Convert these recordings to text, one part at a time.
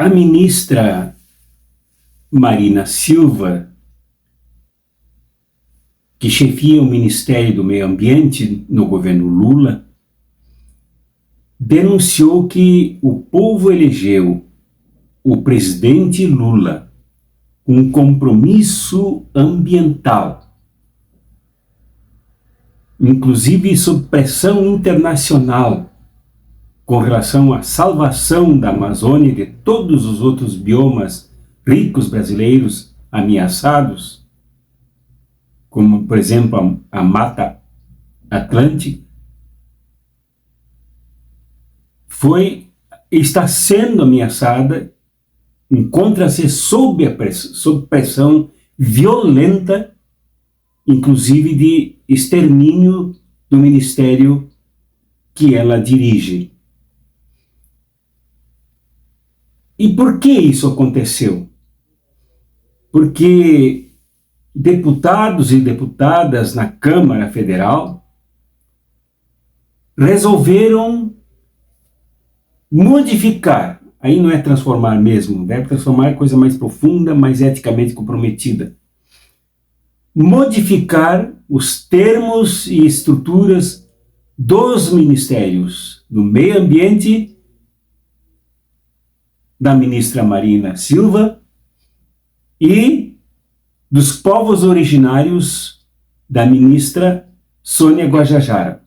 A ministra Marina Silva, que chefia o Ministério do Meio Ambiente no governo Lula, denunciou que o povo elegeu o presidente Lula com um compromisso ambiental, inclusive sob pressão internacional, com relação à salvação da Amazônia e de todos os outros biomas ricos brasileiros ameaçados, como, por exemplo, a Mata Atlântica, está sendo ameaçada, encontra-se sob pressão violenta, inclusive de extermínio do ministério que ela dirige. E por que isso aconteceu? Porque deputados e deputadas na Câmara Federal resolveram modificar, aí não é transformar mesmo, deve transformar coisa mais profunda, mais eticamente comprometida, modificar os termos e estruturas dos ministérios do Meio Ambiente, da ministra Marina Silva, e dos povos originários da ministra Sônia Guajajara.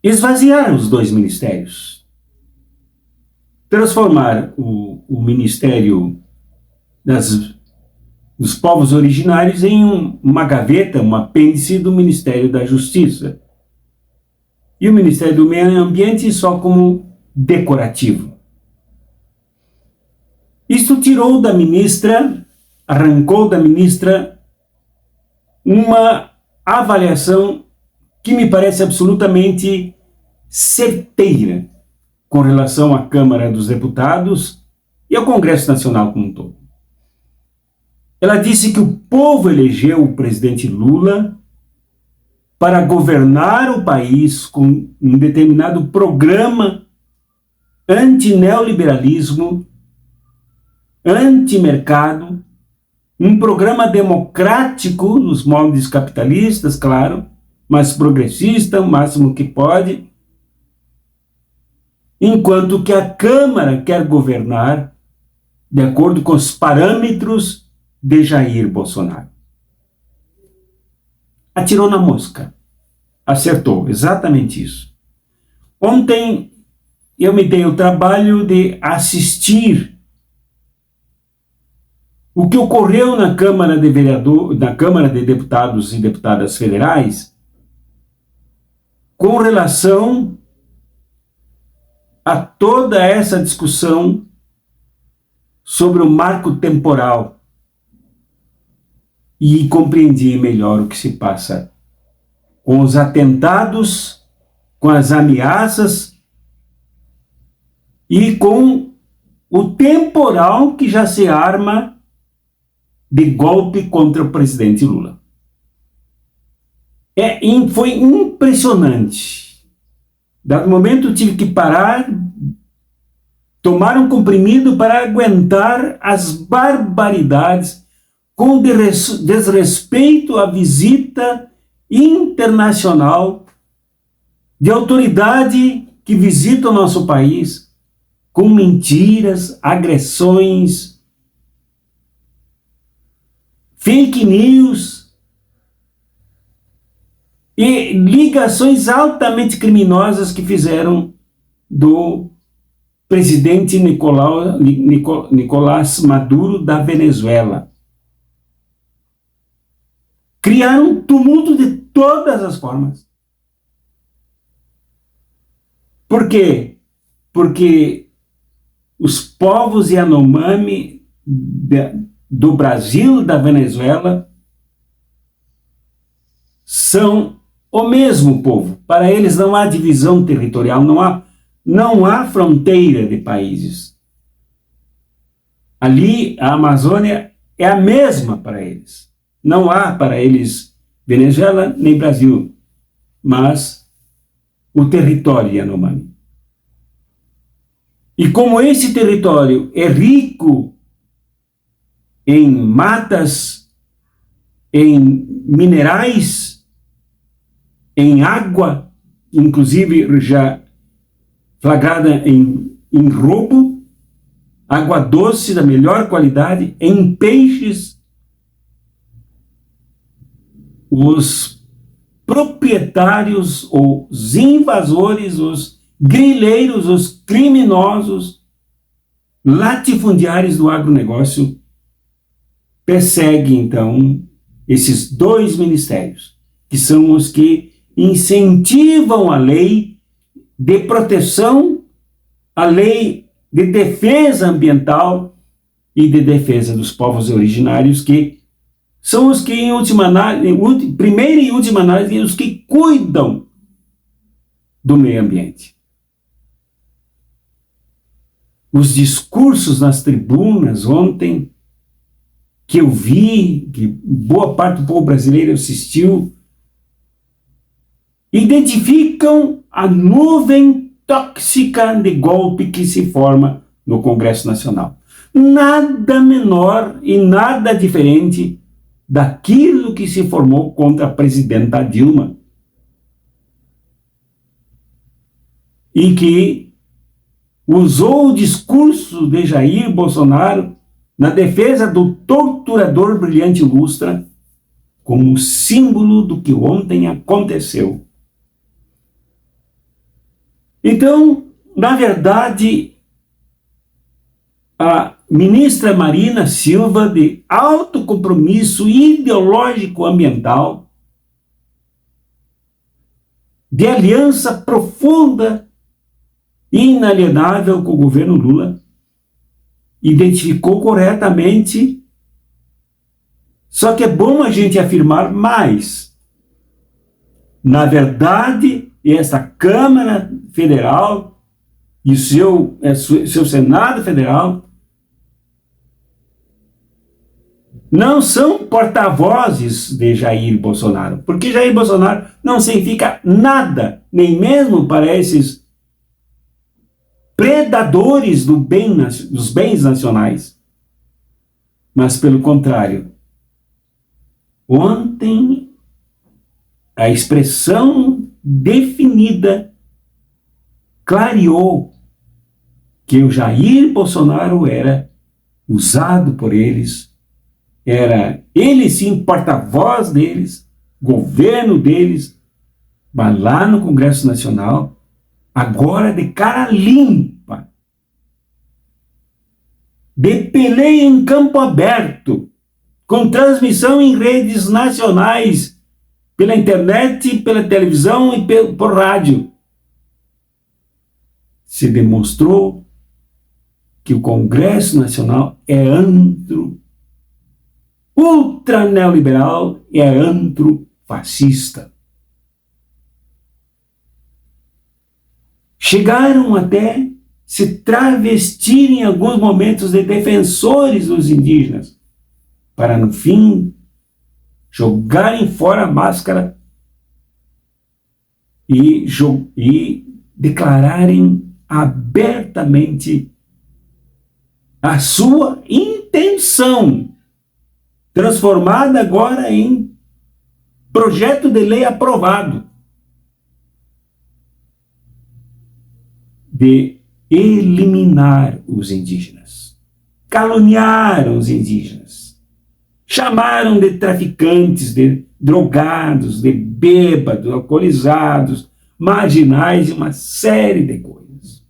Esvaziar os dois ministérios, transformar o Ministério dos Povos Originários em uma gaveta, um apêndice do Ministério da Justiça, e o Ministério do Meio Ambiente só como decorativo. Isto arrancou da ministra uma avaliação que me parece absolutamente certeira com relação à Câmara dos Deputados e ao Congresso Nacional como um todo. Ela disse que o povo elegeu o presidente Lula para governar o país com um determinado programa anti-neoliberalismo, anti-mercado, um programa democrático nos moldes capitalistas, claro, mas progressista, o máximo que pode, enquanto que a Câmara quer governar de acordo com os parâmetros de Jair Bolsonaro. Atirou na mosca. Acertou, exatamente isso. Ontem eu me dei o trabalho de assistir o que ocorreu na Câmara de Deputados e Deputadas Federais com relação a toda essa discussão sobre o marco temporal, e compreendi melhor o que se passa com os atentados, com as ameaças e com o temporal que já se arma de golpe contra o presidente Lula. Foi impressionante. Dado momento eu tive que parar, tomar um comprimido para aguentar as barbaridades com desrespeito à visita internacional de autoridade que visita o nosso país, com mentiras, agressões, fake news e ligações altamente criminosas que fizeram do presidente Nicolás Maduro da Venezuela. Criaram um tumulto de todas as formas. Por quê? Porque os povos Yanomami do Brasil e da Venezuela são o mesmo povo. Para eles não há divisão territorial, não há fronteira de países. Ali a Amazônia é a mesma para eles. Não há para eles Venezuela nem Brasil, mas o território Yanomami. E como esse território é rico em matas, em minerais, em água, inclusive já flagrada em roubo, água doce da melhor qualidade, em peixes, os proprietários, os invasores, os grileiros, os criminosos, latifundiários do agronegócio perseguem, então, esses dois ministérios, que são os que incentivam a lei de proteção, a lei de defesa ambiental e de defesa dos povos originários, que são os que, em última análise, primeira e última análise, os que cuidam do meio ambiente. Os discursos nas tribunas ontem, que eu vi, que boa parte do povo brasileiro assistiu, identificam a nuvem tóxica de golpe que se forma no Congresso Nacional. Nada menor e nada diferente daquilo que se formou contra a presidenta Dilma. E que usou o discurso de Jair Bolsonaro na defesa do torturador Brilhante Ustra como símbolo do que ontem aconteceu. Então, na verdade, a ministra Marina Silva, de alto compromisso ideológico ambiental, de aliança profunda e inalienável com o governo Lula, identificou corretamente. Só que é bom a gente afirmar mais. Na verdade, essa Câmara Federal e o seu Senado Federal não são porta-vozes de Jair Bolsonaro, porque Jair Bolsonaro não significa nada, nem mesmo para esses predadores dos bens nacionais. Mas, pelo contrário, ontem a expressão definida clareou que o Jair Bolsonaro era usado por eles, era ele sim porta-voz deles, governo deles, mas lá no Congresso Nacional, agora de cara limpa, de peleia em campo aberto, com transmissão em redes nacionais, pela internet, pela televisão e por rádio. Se demonstrou que o Congresso Nacional é antro ultra neoliberal e é antro fascista. Chegaram até se travestir em alguns momentos de defensores dos indígenas, para no fim jogarem fora a máscara e declararem abertamente a sua intenção, transformada agora em projeto de lei aprovado, de eliminar os indígenas. Caluniaram os indígenas, chamaram de traficantes, de drogados, de bêbados, alcoolizados, marginais e uma série de coisas.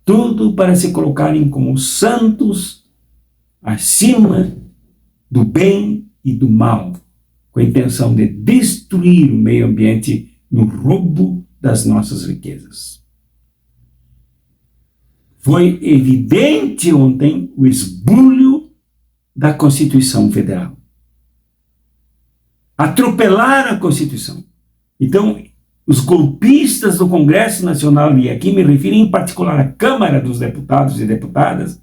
Tudo para se colocarem como santos acima do bem e do mal, com a intenção de destruir o meio ambiente no roubo das nossas riquezas. Foi evidente ontem o esbulho da Constituição Federal. Atropelaram a Constituição. Então, os golpistas do Congresso Nacional, e aqui me refiro em particular à Câmara dos Deputados e Deputadas,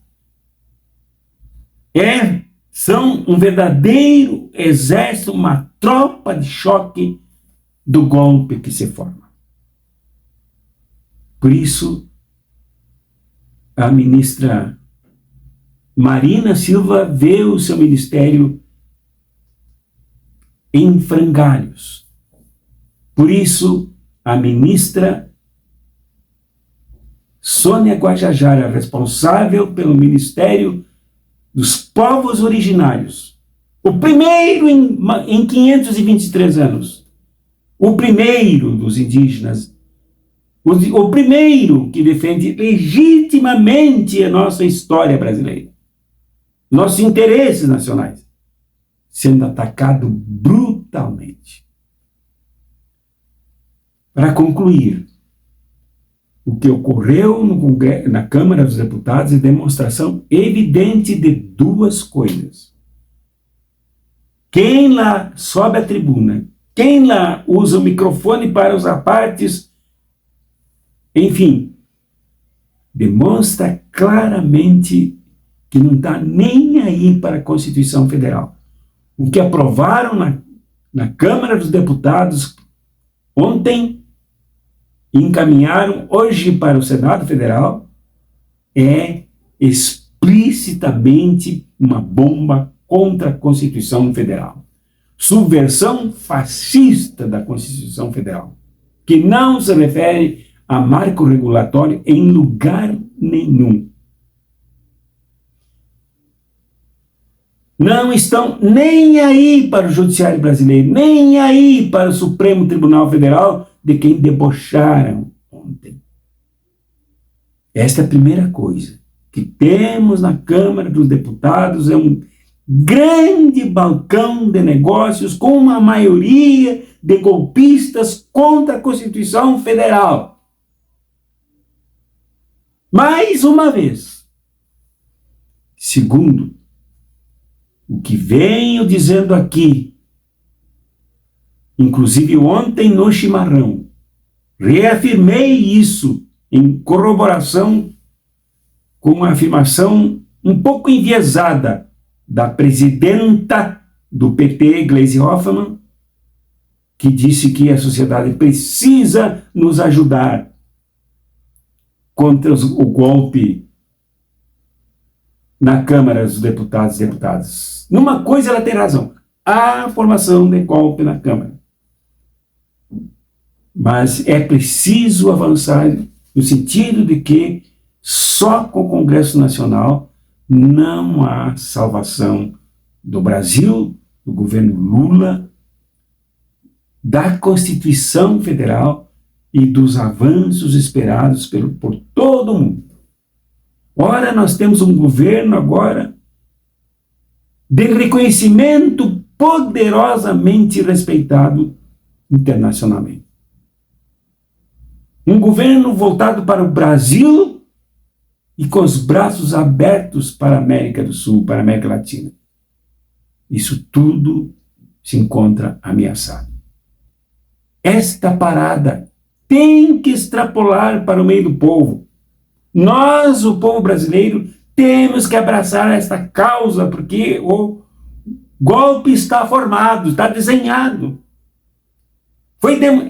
são um verdadeiro exército, uma tropa de choque do golpe que se forma. Por isso, a ministra Marina Silva vê o seu ministério em frangalhos. Por isso, a ministra Sônia Guajajara, responsável pelo Ministério dos Povos Originários, o primeiro em 523 anos, o primeiro dos indígenas, o primeiro que defende legitimamente a nossa história brasileira, nossos interesses nacionais, sendo atacado brutalmente. Para concluir, o que ocorreu na Câmara dos Deputados é demonstração evidente de duas coisas. Quem lá sobe à tribuna, quem lá usa o microfone para os apartes, enfim, demonstra claramente que não está nem aí para a Constituição Federal. O que aprovaram na Câmara dos Deputados ontem, encaminharam hoje para o Senado Federal, é explicitamente uma bomba contra a Constituição Federal. Subversão fascista da Constituição Federal, que não se refere a marco regulatório em lugar nenhum. Não estão nem aí para o Judiciário brasileiro, nem aí para o Supremo Tribunal Federal, de quem debocharam ontem. Esta é a primeira coisa que temos na Câmara dos Deputados, é um grande balcão de negócios com uma maioria de golpistas contra a Constituição Federal. Mais uma vez. Segundo, o que venho dizendo aqui, inclusive ontem no chimarrão, reafirmei isso em corroboração com uma afirmação um pouco enviesada da presidenta do PT, Gleisi Hoffmann, que disse que a sociedade precisa nos ajudar contra o golpe na Câmara dos Deputados e Deputadas. Numa coisa ela tem razão, a formação de golpe na Câmara. Mas é preciso avançar no sentido de que só com o Congresso Nacional não há salvação do Brasil, do governo Lula, da Constituição Federal e dos avanços esperados por todo o mundo. Ora, nós temos um governo agora de reconhecimento poderosamente respeitado internacionalmente. Um governo voltado para o Brasil e com os braços abertos para a América do Sul, para a América Latina. Isso tudo se encontra ameaçado. Esta parada tem que extrapolar para o meio do povo. Nós, o povo brasileiro, temos que abraçar esta causa, porque o golpe está formado, está desenhado.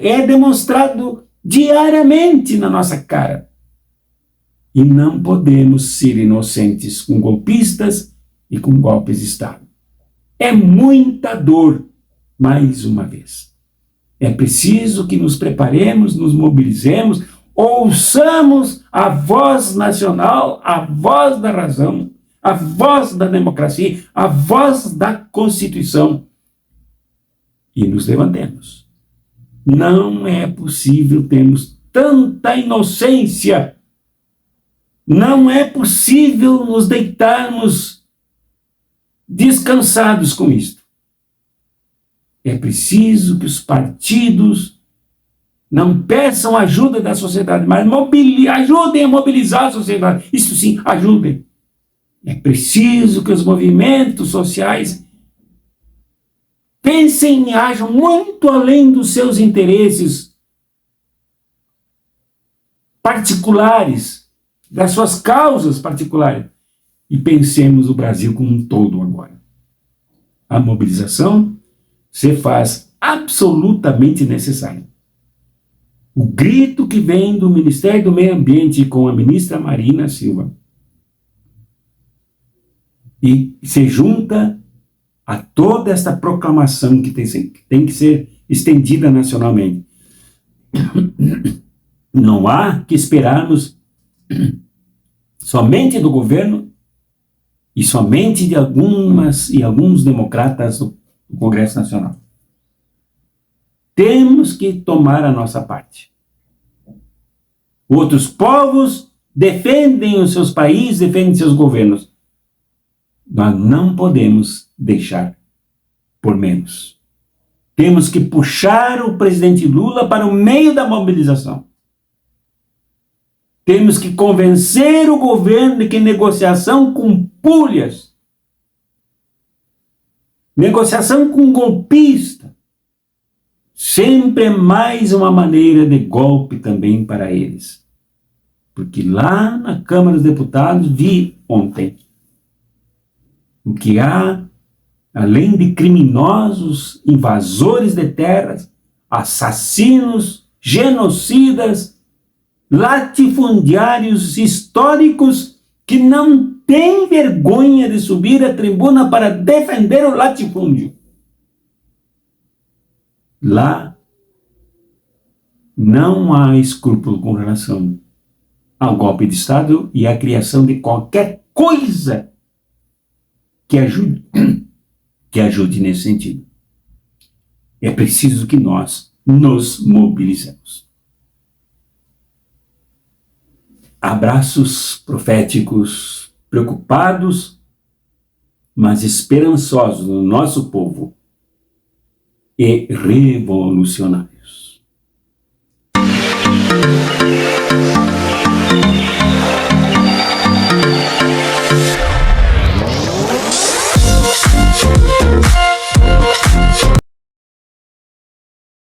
É demonstrado diariamente na nossa cara. E não podemos ser inocentes com golpistas e com golpes de Estado. É muita dor, mais uma vez. É preciso que nos preparemos, nos mobilizemos, ouçamos a voz nacional, a voz da razão, a voz da democracia, a voz da Constituição e nos levantemos. Não é possível termos tanta inocência. Não é possível nos deitarmos descansados com isto. É preciso que os partidos não peçam ajuda da sociedade, mas ajudem a mobilizar a sociedade. Isso sim, ajudem. É preciso que os movimentos sociais pensem e ajam muito além dos seus interesses particulares, das suas causas particulares, e pensemos o Brasil como um todo agora. A mobilização se faz absolutamente necessária. o grito que vem do Ministério do Meio Ambiente com a ministra Marina Silva e se junta a toda esta proclamação que tem que ser estendida nacionalmente. Não há que esperarmos somente do governo e somente de alguns democratas do Congresso Nacional. Temos que tomar a nossa parte. Outros povos defendem os seus países, defendem seus governos. Nós não podemos deixar por menos. Temos que puxar o presidente Lula para o meio da mobilização. Temos que convencer o governo de que negociação com pulhas, negociação com golpista, sempre é mais uma maneira de golpe também para eles. Porque lá na Câmara dos Deputados vi ontem o que há, além de criminosos, invasores de terras, assassinos, genocidas, latifundiários históricos que não têm vergonha de subir à tribuna para defender o latifúndio. Lá não há escrúpulo com relação ao golpe de Estado e à criação de qualquer coisa que ajude nesse sentido. É preciso que nós nos mobilizemos. Abraços proféticos, preocupados, mas esperançosos no nosso povo e revolucionários.